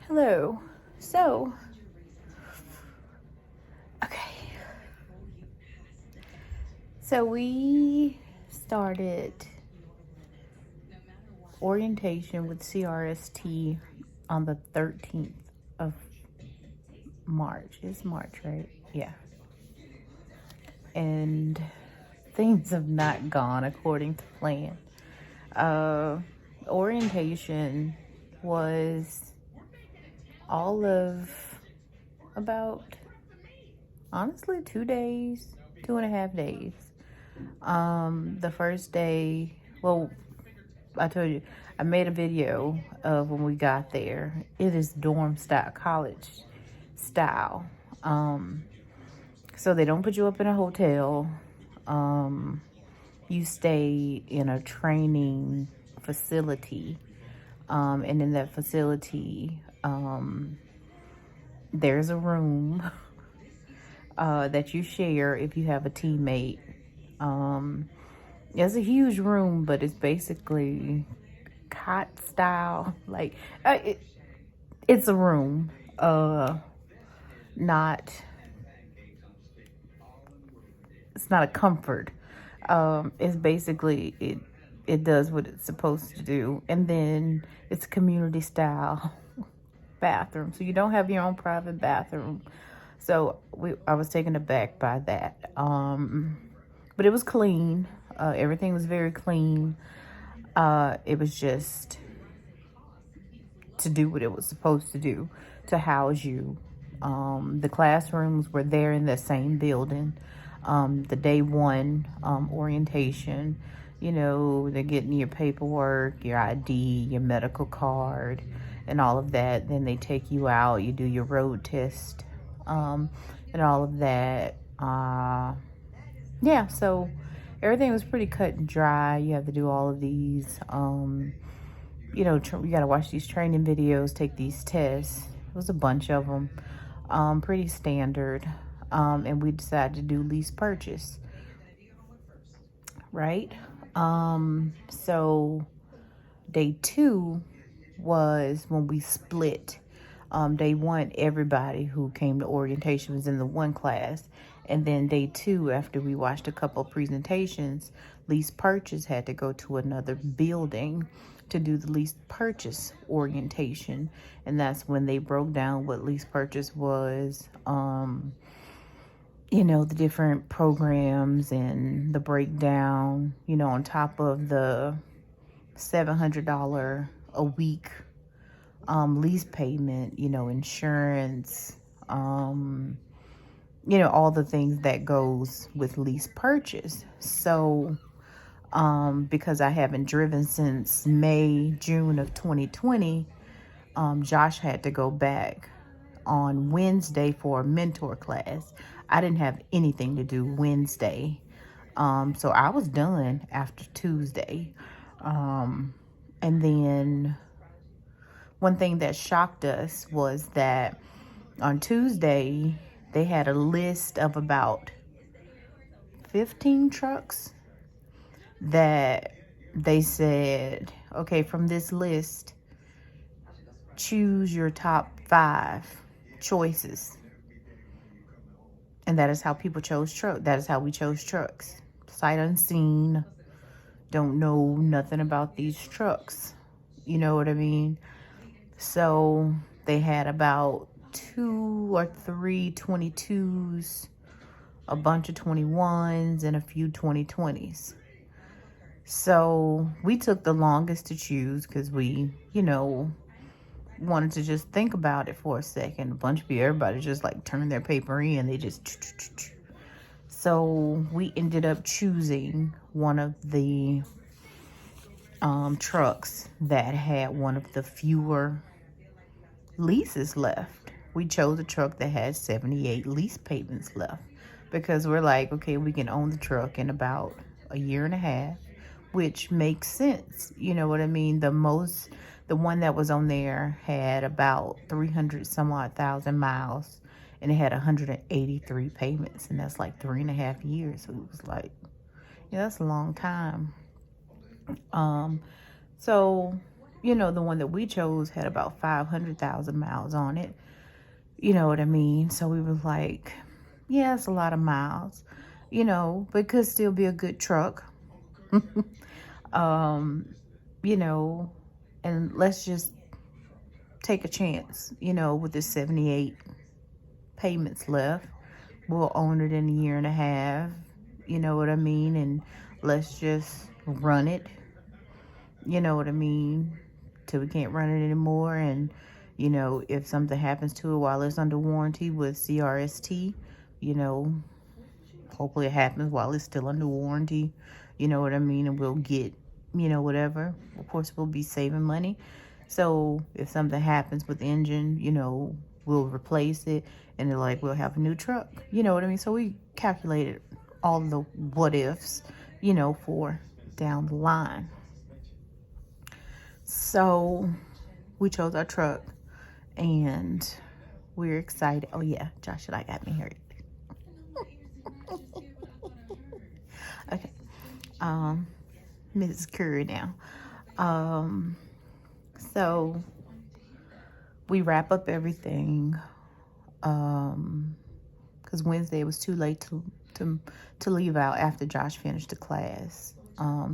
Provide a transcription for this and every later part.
Hello. So, okay. So we started orientation with CRST on the 13th of March. It's March, right? Yeah. And things have not gone according to plan. Uh, Orientation was all of about, honestly, 2 days, 2.5 days. The first day, well, I told you, I made a video of when we got there. It is dorm style, college style. So they don't put you up in a hotel. You stay in a training facility. And in that facility, there's a room that you share if you have a teammate. It's a huge room, but it's basically cot style. Like it's a room, not it's not a comfort. It's basically it does what it's supposed to do, and then it's community style bathroom, so you don't have your own private bathroom. So I was taken aback by that. But it was clean. Everything was very clean. It was just to do what it was supposed to do, to house you. The classrooms were there in the same building. The day one orientation, they're getting your paperwork, your ID, your medical card, and all of that. Then they take you out, you do your road test, and all of that. Yeah, so everything was pretty cut and dry. You have to do all of these, you got to watch these training videos, take these tests. It was a bunch of them, pretty standard. And we decided to do lease purchase, right? So day two was when we split. Day one, everybody who came to orientation was in the one class. And then day two, after we watched a couple of presentations, lease purchase had to go to another building to do the lease purchase orientation. And that's when they broke down what lease purchase was, the different programs and the breakdown, on top of the $700 a week lease payment, insurance, all the things that goes with lease purchase. So, because I haven't driven since June of 2020, Josh had to go back on Wednesday for a mentor class. I didn't have anything to do Wednesday. So I was done after Tuesday. And then one thing that shocked us was that on Tuesday, they had a list of about 15 trucks that they said, okay, from this list, choose your top 5 choices. And that is how people chose trucks. That is how we chose trucks. Sight unseen. Don't know nothing about these trucks. You know what I mean? So they had about 2 or 3 22s, a bunch of 21s, and a few 2020s. So we took the longest to choose because we, wanted to just think about it for a second. A bunch of people, everybody just like turned their paper in. They just. So we ended up choosing one of the trucks that had one of the fewer leases left. We chose a truck that had 78 lease payments left because we're like, okay, we can own the truck in about a year and a half, which makes sense. You know what I mean? The one that was on there had about 300 some odd thousand miles, and it had 183 payments, and that's like 3.5 years. So it was like, that's a long time. So you know, the one that we chose had about 500,000 miles on it. You know what I mean? So we were like, yeah, it's a lot of miles, you know, but it could still be a good truck. You know, and let's just take a chance, you know, with this 78 payments left. We'll own it in a year and a half, you know what I mean? And let's just run it, you know what I mean, till we can't run it anymore. And, you know, if something happens to it while it's under warranty with CRST, you know, hopefully it happens while it's still under warranty, you know what I mean, and we'll get, you know, whatever. Of course, we'll be saving money. So if something happens with the engine, you know, we'll replace it, and they're like, we'll have a new truck, you know what I mean? So we calculated all the what ifs, you know, for down the line. So we chose our truck, and we're excited. Oh yeah, Josh and I got me hurt. Okay. Mrs. Curry now. So we wrap up everything. Because Wednesday it was too late to leave out after Josh finished the class.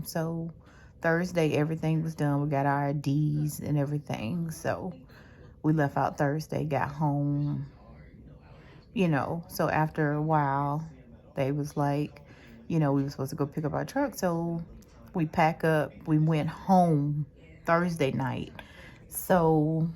So Thursday everything was done. We got our IDs and everything. So we left out Thursday, got home, you know. So after a while, they was like, you know, we were supposed to go pick up our truck. So we pack up. We went home Thursday night. So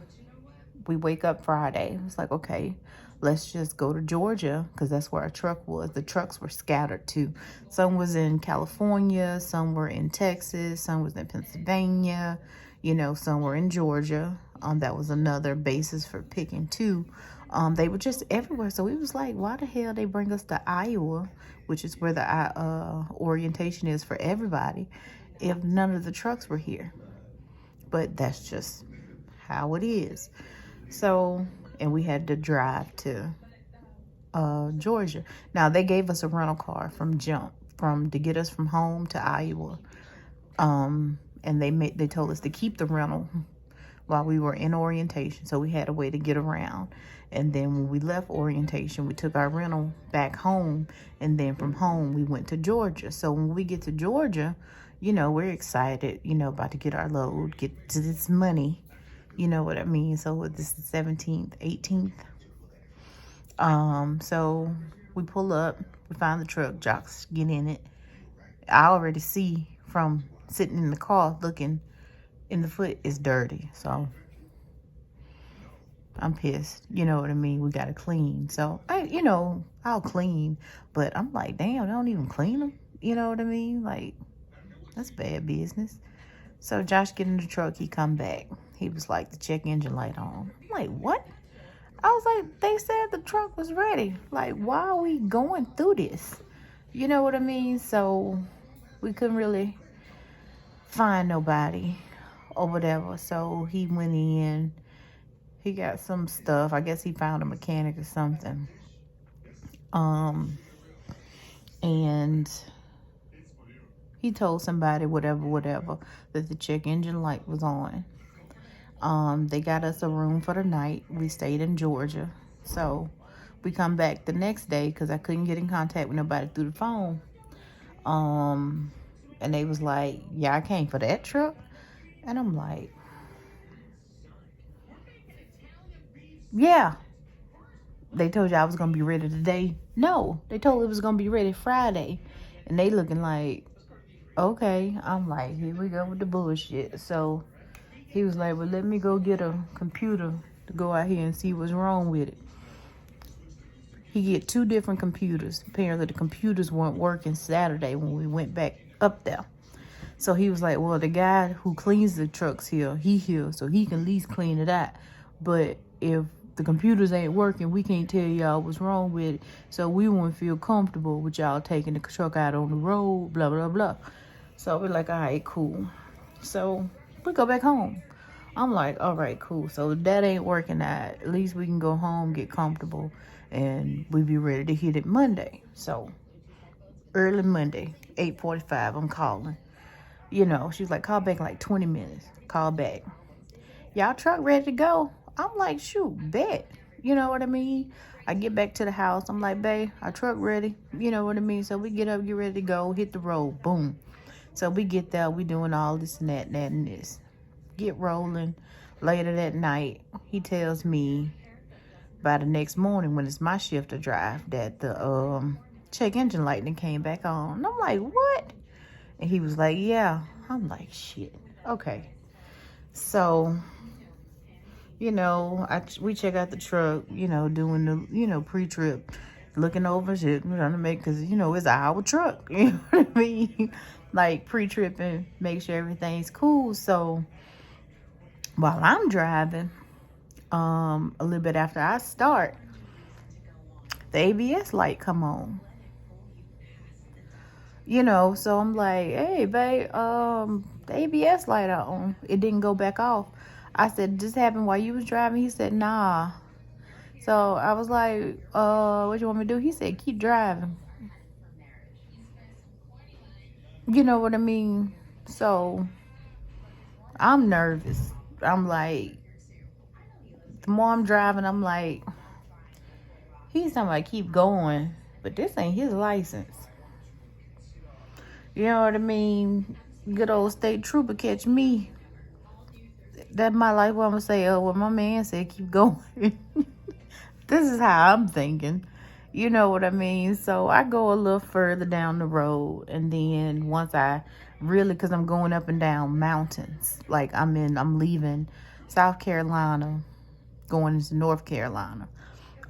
we wake up Friday. It's like, okay, let's just go to Georgia, because that's where our truck was. The trucks were scattered too. Some was in California, some were in Texas, some was in Pennsylvania, you know, some were in Georgia. That was another basis for picking too. They were just everywhere. So we was like, why the hell they bring us to Iowa, which is where the orientation is for everybody, if none of the trucks were here? But that's just how it is. So, and we had to drive to Georgia. Now they gave us a rental car to get us from home to Iowa. And they told us to keep the rental while we were in orientation, so we had a way to get around. And then when we left orientation, we took our rental back home, and then from home we went to Georgia. So when we get to Georgia, you know, we're excited, you know, about to get our load, get to this money, you know what I mean? So this is the 17th, 18th. So we pull up, we find the truck, Jocks get in it. I already see from sitting in the car looking in the foot is dirty. So I'm pissed. You know what I mean? We got to clean. So, I'll clean. But I'm like, damn, they don't even clean them. You know what I mean? Like, that's bad business. So Josh get in the truck. He come back. He was like, the check engine light on. I'm like, what? I was like, they said the truck was ready. Like, why are we going through this? You know what I mean? So we couldn't really find nobody or whatever. So he went in. He got some stuff. I guess he found a mechanic or something. And he told somebody whatever that the check engine light was on. They got us a room for the night. We stayed in Georgia. So we come back the next day because I couldn't get in contact with nobody through the phone. And they was like, yeah, I came for that truck. And I'm like, yeah. They told you I was going to be ready today. No, they told it was going to be ready Friday. And they looking like, okay. I'm like, here we go with the bullshit. So he was like, well, let me go get a computer to go out here and see what's wrong with it. He get 2 different computers. Apparently the computers weren't working Saturday when we went back up there. So he was like, well, the guy who cleans the trucks here, he here, so he can at least clean it out. But if the computers ain't working, we can't tell y'all what's wrong with it. So we won't feel comfortable with y'all taking the truck out on the road, blah, blah, blah. So we're like, all right, cool. So we go back home. I'm like, all right, cool. So if that ain't working out, at least we can go home, get comfortable, and we be ready to hit it Monday. So early Monday, 8:45, I'm calling. You know, she was like, call back in like 20 minutes. Call back. y'all truck ready to go? I'm like, shoot, bet. You know what I mean? I get back to the house. I'm like, babe, our truck ready. You know what I mean? So we get up, get ready to go, hit the road. Boom. So we get there. We doing all this and that and this. Get rolling. Later that night, he tells me by the next morning when it's my shift to drive that the check engine light then came back on. And I'm like, what? And he was like, yeah. I'm like, shit. Okay. So, we check out the truck, doing the, pre-trip, looking over shit, trying to make, because, it's our truck. You know what I mean? Like, pre-tripping, make sure everything's cool. So, while I'm driving, a little bit after I start, the ABS light come on. So I'm like, hey, babe, the ABS light on. It didn't go back off. I said, this happened while you was driving? He said, nah. So I was like, what you want me to do? He said, keep driving. You know what I mean? So I'm nervous. I'm like, the more I'm driving, I'm like, he's talking about keep going, but this ain't his license. You know what I mean? Good old state trooper catch me. That's my life. What I'm gonna say, well, my man said keep going. This is how I'm thinking. You know what I mean? So I go a little further down the road, and then once I really, because I'm going up and down mountains. Like I'm leaving South Carolina, going into North Carolina,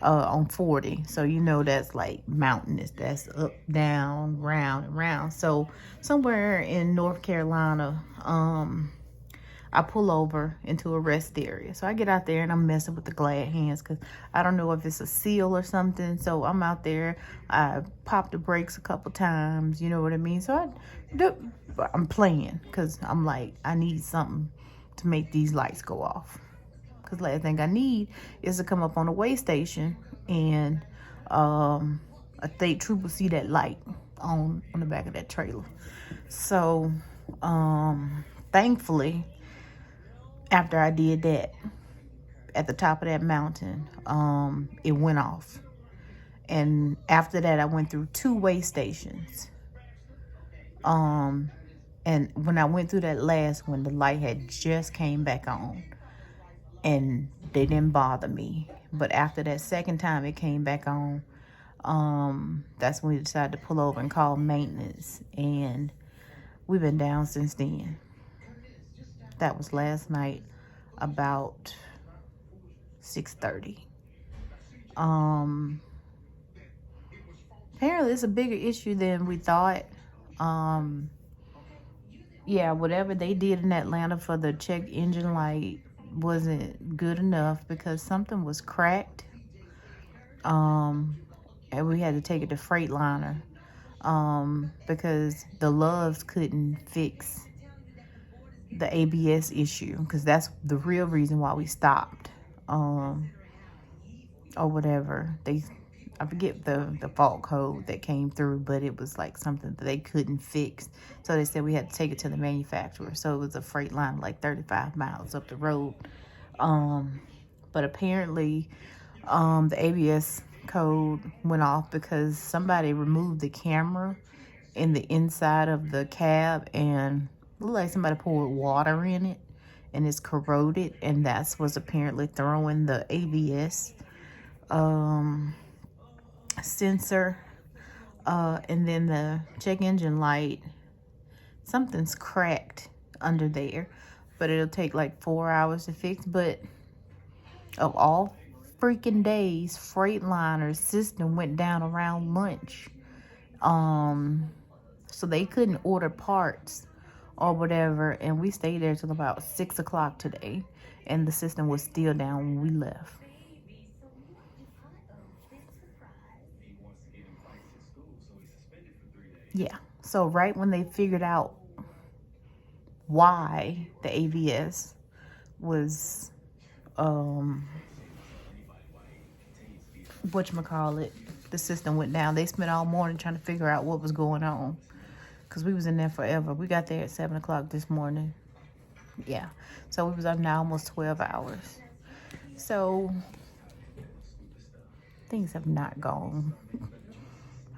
on 40. So that's like mountainous. That's up, down, round and round. So somewhere in North Carolina, I pull over into a rest area. So I get out there and I'm messing with the glad hands because I don't know if it's a seal or something. So I'm out there. I pop the brakes a couple times. You know what I mean? So I'm playing because I'm like, I need something to make these lights go off. Because the last thing I need is to come up on a way station and a state trooper see that light on the back of that trailer. So thankfully, after I did that, at the top of that mountain, it went off. And after that, I went through 2 way stations. And when I went through that last one, the light had just came back on. And they didn't bother me. But after that second time it came back on, that's when we decided to pull over and call maintenance. And we've been down since then. That was last night about 6:30. Apparently it's a bigger issue than we thought. Whatever they did in Atlanta for the check engine light wasn't good enough because something was cracked. And we had to take it to Freightliner because the Loves couldn't fix the ABS issue, because that's the real reason why we stopped, or whatever. I forget the fault code that came through, but it was like something that they couldn't fix. So they said we had to take it to the manufacturer. So it was a Freightliner like 35 miles up the road. But apparently, the ABS code went off because somebody removed the camera in the inside of the cab, and it looked like somebody poured water in it, and it's corroded, and that's what's apparently throwing the ABS sensor. And then the check engine light, something's cracked under there, but it'll take like 4 hours to fix. But of all freaking days, Freightliner's system went down around lunch. So they couldn't order parts or whatever, and we stayed there till about 6 o'clock today, and the system was still down when we left. Yeah, so right when they figured out why the ABS was whatchamacallit, the system went down. They spent all morning trying to figure out what was going on, because we was in there forever. We got there at 7 o'clock this morning. Yeah. So we was up now almost 12 hours. So things have not gone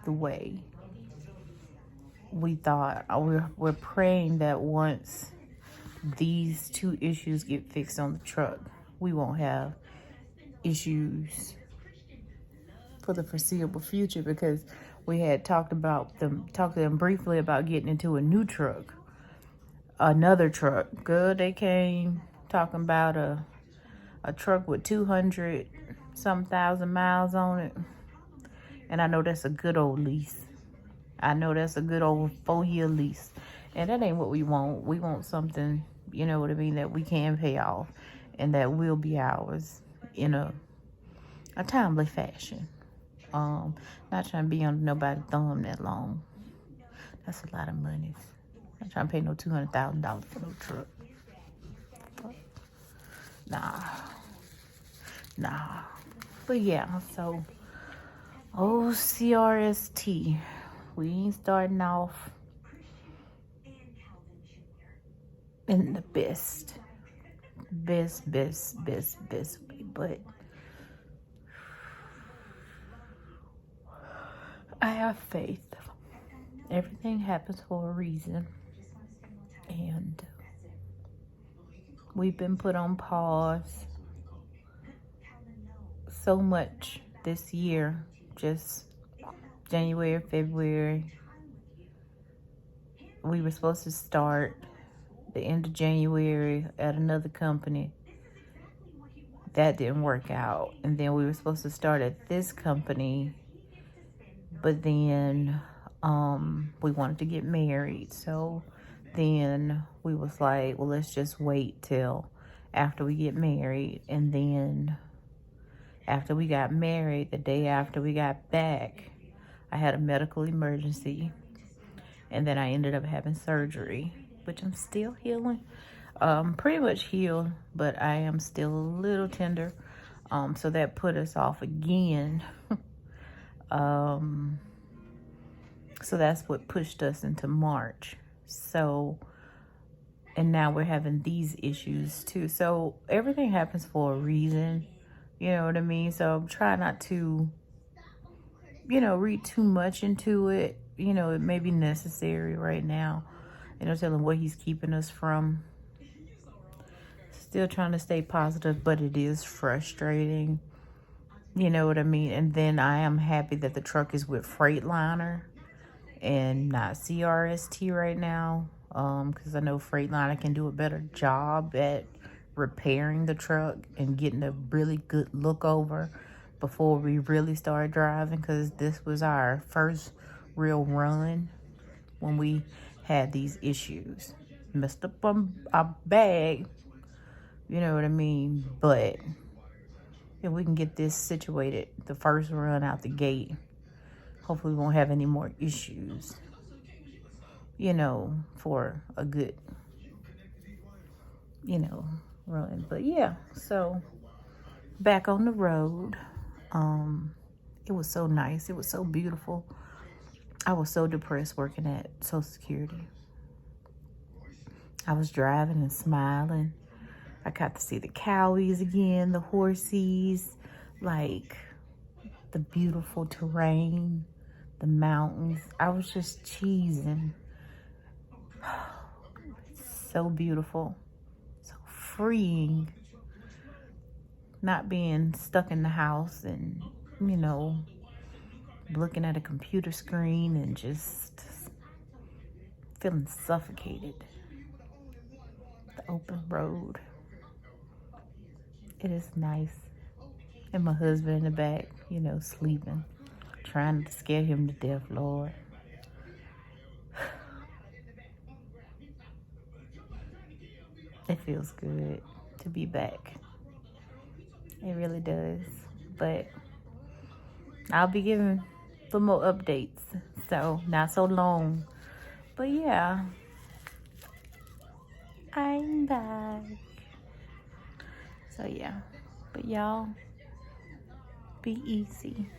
the way we thought. We're praying that once these two issues get fixed on the truck, we won't have issues for the foreseeable future, because we had talked to them briefly about getting into a new truck, another truck. Good, they came talking about a truck with 200 some thousand miles on it, and I know that's a good old lease. I know that's a good old 4-year lease, and that ain't what we want. We want something, you know what I mean, that we can pay off and that will be ours in a timely fashion. Not trying to be on nobody's thumb that long. That's a lot of money. Not trying to pay no $200,000 for no truck. Nah. But yeah, so CRST. We ain't starting off in the best way, but I have faith. Everything happens for a reason, and we've been put on pause so much this year. Just January, February. We were supposed to start the end of January at another company. That didn't work out. And then we were supposed to start at this company, but then we wanted to get married. So then we was like, well, let's just wait till after we get married. And then after we got married, the day after we got back, I had a medical emergency, and then I ended up having surgery, which I'm still healing. Pretty much healed, but I am still a little tender. So that put us off again. So that's what pushed us into March. So, and now we're having these issues too. So everything happens for a reason. You know what I mean? So I'm trying not to, read too much into it. It may be necessary right now. Telling what he's keeping us from. Still trying to stay positive, but it is frustrating. You know what I mean? And then I am happy that the truck is with Freightliner and not CRST right now. Because I know Freightliner can do a better job at repairing the truck and getting a really good look over before we really start driving. Because this was our first real run when we had these issues. Messed up our bag, you know what I mean? But if we can get this situated, the first run out the gate, hopefully we won't have any more issues, for a good, run. But yeah, so back on the road. It was so nice. It was so beautiful. I was so depressed working at Social Security. I was driving and smiling. I got to see the cowies again, the horsies, like the beautiful terrain, the mountains. I was just cheesing. So beautiful, so freeing. Not being stuck in the house and, looking at a computer screen and just feeling suffocated. The open road. It is nice. And my husband in the back, sleeping. Trying to scare him to death, Lord. It feels good to be back. It really does. But I'll be giving some more updates. So, not so long. But yeah. I'm back. So yeah. But y'all, be easy.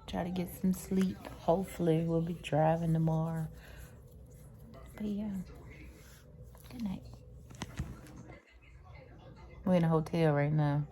Try to get some sleep. Hopefully we'll be driving tomorrow. But yeah. Good night. We're in a hotel right now.